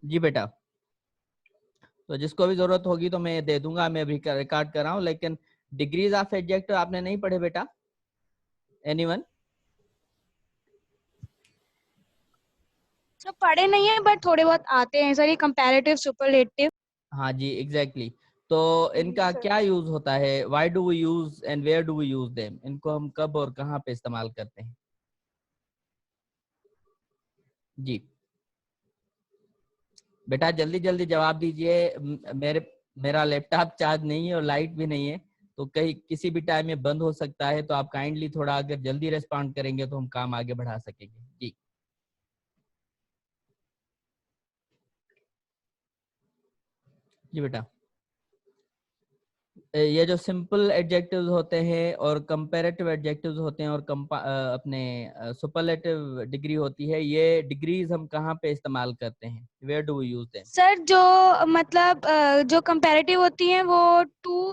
जी बेटा, तो जिसको भी जरूरत होगी तो मैं दे दूंगा, मैं अभी रिकॉर्ड कर रहा हूँ। लेकिन डिग्रीज ऑफ एडजेक्टिव आपने नहीं पढ़े बेटा? एनीवन? सर पढ़े नहीं है बट थोड़े बहुत आते हैं सर, ये कंपैरेटिव, सुपरलेटिव। हाँ जी, एग्जैक्टली तो इनका सर क्या यूज होता है? Why do we use and where do we use them? इनको हम कब और कहाँ पे इस्तेमाल करते हैं? जी बेटा जल्दी जल्दी जवाब दीजिए। मेरा लैपटॉप चार्ज नहीं है और लाइट भी नहीं है, तो कहीं किसी भी टाइम में बंद हो सकता है। तो आप काइंडली थोड़ा अगर जल्दी रेस्पॉन्ड करेंगे तो हम काम आगे बढ़ा सकेंगे। जी जी बेटा, ये जो सिंपल एडजेक्टिव्स होते हैं और कंपैरेटिव एडजेक्टिव्स होते हैं और अपने सुपरलेटिव डिग्री होती है, ये डिग्रीज हम कहाँ पे इस्तेमाल करते हैं? Where do we use them? Sir जो मतलब जो कंपैरेटिव होती हैं वो टू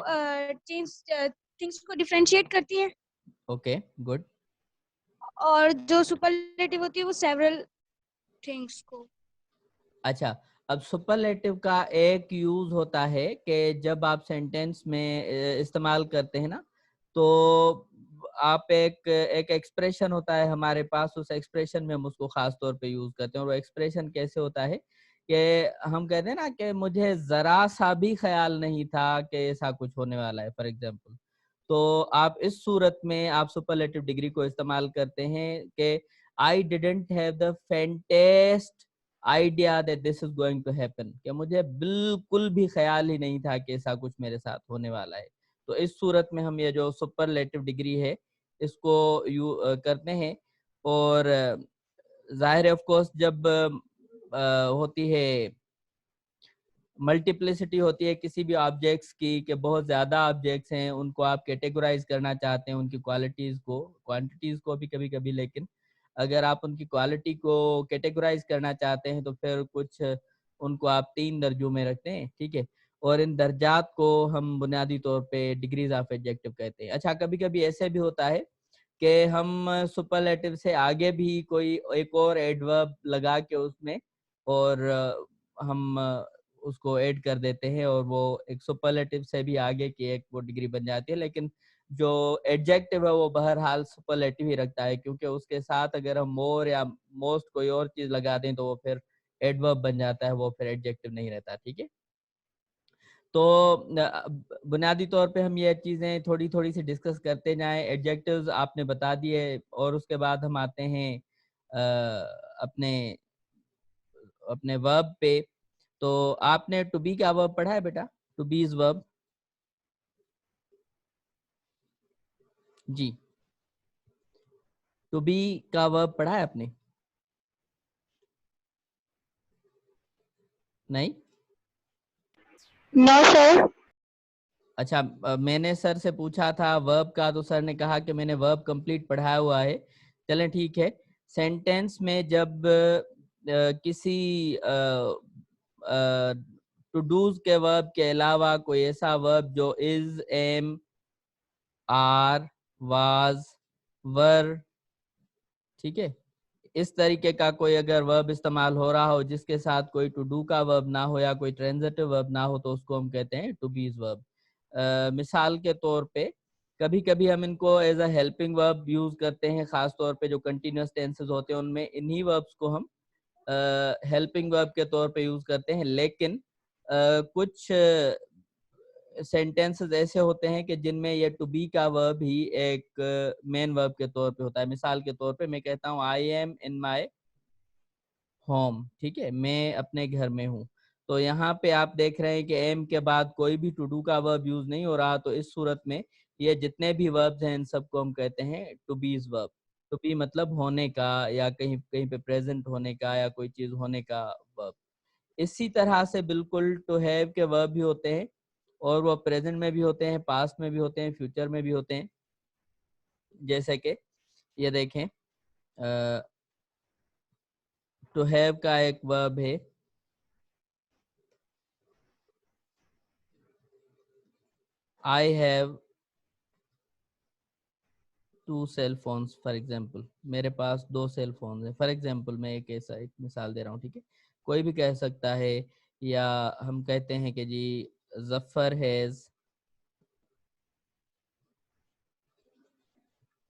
थिंग्स थिंग्स को डिफरेंशिएट करती हैं, ओके गुड। और जो सुपरलेटिव होती है वो सेवरल थिंग्स को। अच्छा, अब सुपरलेटिव का एक यूज होता है कि जब आप सेंटेंस में इस्तेमाल करते हैं ना, तो आप एक एक एक्सप्रेशन होता है हमारे पास, उस एक्सप्रेशन में हम उसको खास तौर पे यूज करते हैं। और वो एक्सप्रेशन कैसे होता है कि हम कहते हैं ना कि मुझे जरा सा भी ख्याल नहीं था कि ऐसा कुछ होने वाला है, फॉर एग्जाम्पल। तो आप इस सूरत में आप सुपरलेटिव डिग्री को इस्तेमाल करते हैं कि I didn't have the faintest idea that this is going to happen, कि मुझे बिल्कुल भी ख्याल ही नहीं था कि ऐसा कुछ मेरे साथ होने वाला है। तो इस सूरत में हम ये जो सुपरलेटिव डिग्री है इसको करते हैं। और जाहिर है ऑफ कोर्स जब होती है मल्टीप्लिसिटी होती है किसी भी ऑब्जेक्ट्स की, कि बहुत ज़्यादा ऑब्जेक्ट्स हैं, उनको आप कैटेगराइज करना चाहते हैं, उनकी क्वालिटीज़ को, क्वांटिटीज़ को भी कभी कभी, लेकिन अगर आप उनकी क्वालिटी को कैटेगराइज करना चाहते हैं तो फिर कुछ उनको आप 3 दर्जों में रखते हैं, ठीक है। और इन दर्जात को हम बुनियादी तौर पे डिग्रीज ऑफ एडजेक्टिव कहते हैं। अच्छा, कभी कभी ऐसे भी होता है कि हम सुपरलेटिव से आगे भी कोई एक और एडवर्ब लगा के उसमें, और हम उसको ऐड कर देते हैं और वो एक सुपरलेटिव से भी आगे की एक वो डिग्री बन जाती है। लेकिन जो एडजेक्टिव है वो बहरहाल सुपरलेटिव ही रखता है, क्योंकि उसके साथ अगर हम मोर या मोस्ट कोई और चीज लगा दें तो वो फिर एडवर्ब बन जाता है, वो फिर एडजेक्टिव नहीं रहता, ठीक है। तो बुनियादी तौर पे हम ये चीज़ें थोड़ी थोड़ी सी डिस्कस करते जाएं। एडजेक्टिव्स आपने बता दिए, और उसके बाद हम आते हैं अपने अपने वर्ब पे। तो आपने टू बी का वर्ब पढ़ा है बेटा? To be is verb. जी, टू बी का वर्ब पढ़ा है आपने? नहीं? No sir. अच्छा, मैंने सर से पूछा था वर्ब का, तो सर ने कहा कि मैंने वर्ब कंप्लीट पढ़ाया हुआ है। चलें ठीक है। सेंटेंस में जब किसी टू डूज के वर्ब के अलावा कोई ऐसा वर्ब जो इज, एम, आर, वाज, वर, ठीक है, इस तरीके का कोई अगर वर्ब इस्तेमाल हो रहा हो जिसके साथ कोई टू डू का वर्ब ना हो या कोई ट्रांजिटिव वर्ब ना हो, तो उसको हम कहते हैं टू बीज वर्ब। मिसाल के तौर पे कभी कभी हम इनको as a helping verb use करते हैं, खास तौर पे जो कंटिन्यूअस टेंसेस होते हैं उनमें इन्हीं वर्ब्स को हम हेल्पिंग वर्ब के तौर पे यूज करते हैं। लेकिन कुछ सेंटेंसेस ऐसे होते हैं कि जिनमें ये टू बी का वर्ब ही एक मेन वर्ब के तौर पे होता है। मिसाल के तौर पे मैं कहता हूँ I am in my home, ठीक है, मैं अपने घर में हूँ। तो यहाँ पे आप देख रहे हैं कि एम के बाद कोई भी टू डू का वर्ब यूज नहीं हो रहा। तो इस सूरत में ये जितने भी वर्ब्स हैं इन सबको हम कहते हैं टू बीज वर्ब। टू बी मतलब होने का, या कहीं कहीं पे प्रेजेंट होने का, या कोई चीज होने का वर्ब। इसी तरह से बिल्कुल टू हैव के वर्ब भी होते हैं, और वो प्रेजेंट में भी होते हैं, पास्ट में भी होते हैं, फ्यूचर में भी होते हैं। जैसे कि ये देखें, टू हैव का एक वर्ब है I have two cell phones, for example. मेरे पास 2 सेल फोन है, फॉर एग्जाम्पल मैं एक ऐसा एक मिसाल दे रहा हूँ, ठीक है। कोई भी कह सकता है, या हम कहते हैं कि जी Zafar has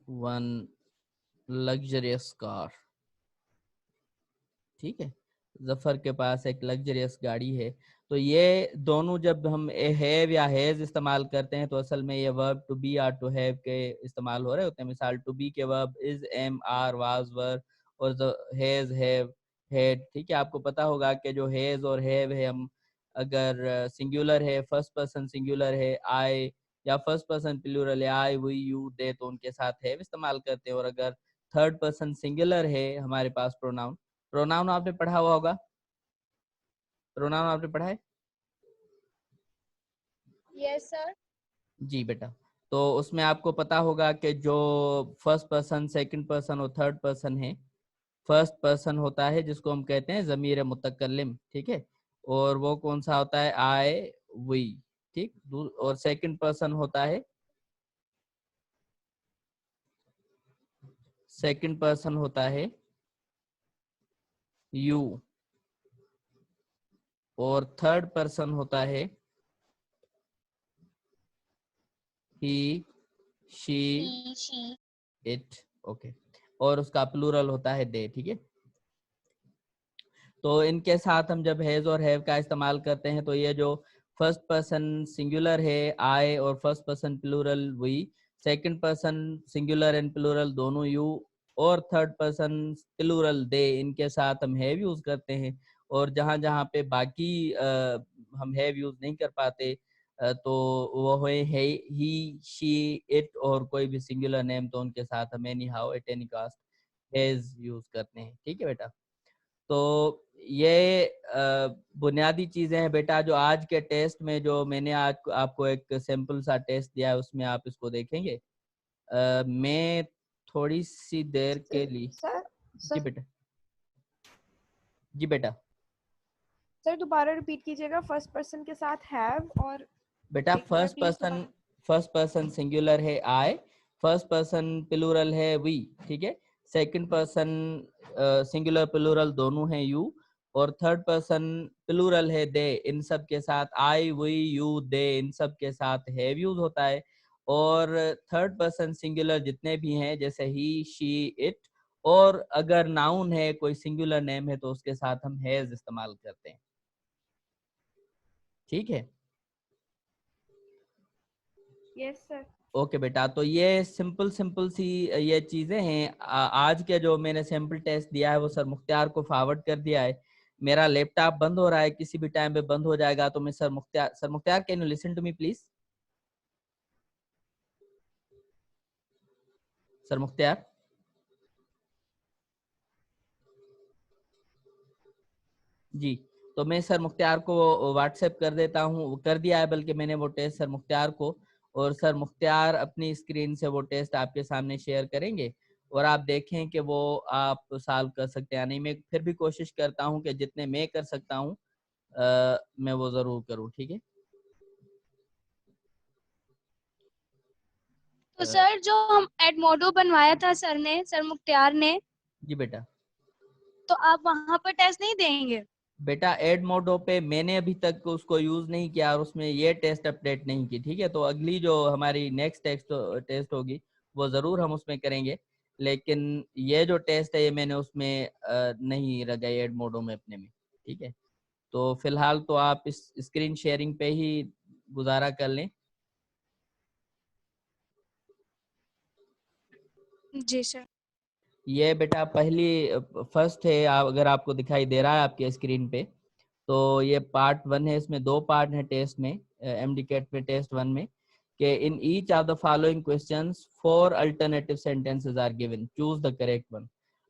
one luxurious car. ठीक है, जफर के पास एक लग्जरियस गाड़ी है। तो ये दोनों जब हम हैव या हैज इस्तेमाल करते हैं तो असल में ये वर्ब टू बी या टू हैव के इस्तेमाल हो रहे होते हैं। मिसाल टू बी के verb is, am, are, was, were, और हैज, हैव, हैड। ठीक है, आपको पता होगा कि जो हैज और हैव है, हम अगर सिंगुलर है, फर्स्ट पर्सन सिंगुलर है, आई, या फर्स्ट पर्सन प्लूरल है, आई, वी, यू, दे, तो उनके साथ हैव इस्तेमाल करते हैं। और अगर थर्ड पर्सन सिंगुलर है हमारे पास प्रोनाउन, प्रोनाउन आपने पढ़ा हुआ होगा, प्रोनाउन आपने पढ़ा है? Yes sir. जी बेटा, तो उसमें आपको पता होगा कि जो फर्स्ट पर्सन, सेकंड पर्सन और थर्ड पर्सन है, फर्स्ट पर्सन होता है जिसको हम कहते हैं ज़मीर मुतकल्लिम। ठीक है, और वो कौन सा होता है? आई, वी। ठीक, और सेकंड पर्सन होता है, सेकंड पर्सन होता है यू, और थर्ड पर्सन होता है ही, शी, इट। ओके, और उसका प्लूरल होता है दे। ठीक है, तो इनके साथ हम जब हैज और हैव का इस्तेमाल करते हैं तो ये जो फर्स्ट पर्सन सिंगुलर है आई, और first person plural we, second person singular and plural दोनों यू, और थर्ड पर्सन प्लूरल दे, इनके साथ हम हैव यूज करते हैं। और जहाँ जहाँ पे बाकी हम हैव यूज नहीं कर पाते तो वो है ही, शी, इट, और कोई भी सिंगुलर नेम, तो उनके साथ हम any how, at any caste has use करते हैं। ठीक है बेटा, तो ये बुनियादी चीजें हैं बेटा, जो आज के टेस्ट में, जो मैंने आज आपको एक सिंपल सा टेस्ट दिया है उसमें आप इसको देखेंगे। मैं थोड़ी सी देर के लिए, सर जी बेटा, जी बेटा, सर दोबारा रिपीट कीजिएगा, फर्स्ट पर्सन के साथ हैव, और बेटा एक बार प्लीज फर्स्ट पर्सन सिंगुलर है आई, फर्स्ट पर्सन प्लूरल है वी। ठीक है, सेकंड पर्सन सिंगुलर प्लूरल दोनों हैं यू, और थर्ड पर्सन प्लूरल है दे। इन सब के साथ आई, वी, यू, दे, इन सब के साथ हैव यूज होता है। और थर्ड पर्सन सिंगुलर जितने भी हैं, जैसे ही, शी, इट, और अगर नाउन है, कोई सिंगुलर नेम है, तो उसके साथ हम हैज इस्तेमाल करते हैं। ठीक है, यस सर। ओके बेटा, तो ये सिंपल सिंपल सी ये चीजें हैं। आज के जो मैंने सैंपल टेस्ट दिया है वो सर मुख्तियार को फॉरवर्ड कर दिया है। मेरा लैपटॉप बंद हो रहा है, किसी भी टाइम पे बंद हो जाएगा, तो मैं sir Mukhtiyar can you listen to me please? Sir Mukhtiyar, ji, तो मैं सर मुख्तियार को व्हाट्सएप कर देता हूँ, कर दिया है बल्कि मैंने वो टेस्ट सर मुख्तियार को, और सर मुख्तियार अपनी स्क्रीन से वो टेस्ट आपके सामने शेयर करेंगे, और आप देखें कि वो आप सॉल्व कर सकते हैं या नहीं। मैं फिर भी कोशिश करता हूँ कि जितने मैं कर सकता हूँ मैं वो जरूर करूँ। ठीक है, तो सर जो हम एडमोडो बनवाया था सर ने, सर मुख्तियार ने, जी बेटा, तो आप वहां पर टेस्ट नहीं देंगे? बेटा एड मोडो पे मैंने अभी तक उसको यूज नहीं किया और उसमें ये टेस्ट अपडेट नहीं की। ठीक है, तो अगली जो हमारी नेक्स्ट टेस्ट होगी वो जरूर हम उसमें करेंगे, लेकिन ये जो टेस्ट है ये मैंने उसमें नहीं लगाई एड मोडो में अपने में। ठीक है, तो फिलहाल तो आप इस स्क्रीन शेयरिंग पे ही गुजारा कर लें। जी सर। ये बेटा पहली फर्स्ट है, अगर आपको दिखाई दे रहा है आपके स्क्रीन पे, तो ये पार्ट 1 है। इसमें 2 पार्ट हैं टेस्ट में, एमडीकेट में टेस्ट 1 में, कि in each of the following questions 4 alternative sentences are given, choose the correct one.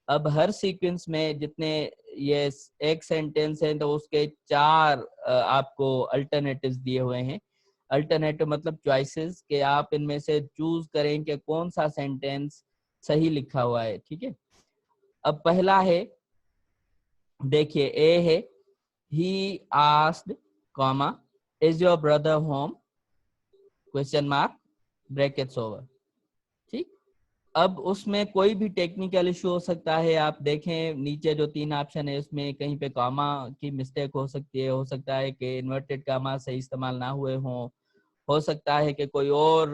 अब हर सीक्वेंस में जितने ये एक सेंटेंस है तो उसके 4 आपको अल्टरनेटिव्स दिए हुए हैं। अल्टरनेटिव मतलब चॉइसेस, कि आप इनमें से चूज करें कि कौन सा सेंटेंस सही लिखा हुआ है। ठीक है, अब पहला है, देखिए ए है, he asked, comma, is your brother home, question mark, brackets over। ठीक, अब उसमें कोई भी टेक्निकल इशू हो सकता है। आप देखें नीचे जो 3 ऑप्शन है उसमें कहीं पे कॉमा की मिस्टेक हो सकती है, हो सकता है कि इन्वर्टेड कॉमा सही इस्तेमाल ना हुए हों, हो सकता है कि कोई और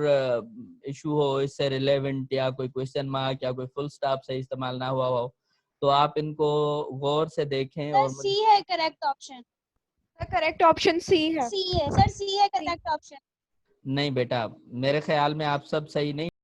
इशू हो इससे रिलेवेंट, या कोई क्वेश्चन मार्क या कोई फुल स्टॉप सही इस्तेमाल ना हुआ हो। तो आप इनको गौर से देखें। सर और सी है correct option. Correct option C है। सी है सर, सी है करेक्ट ऑप्शन। नहीं बेटा, मेरे ख्याल में आप सब सही नहीं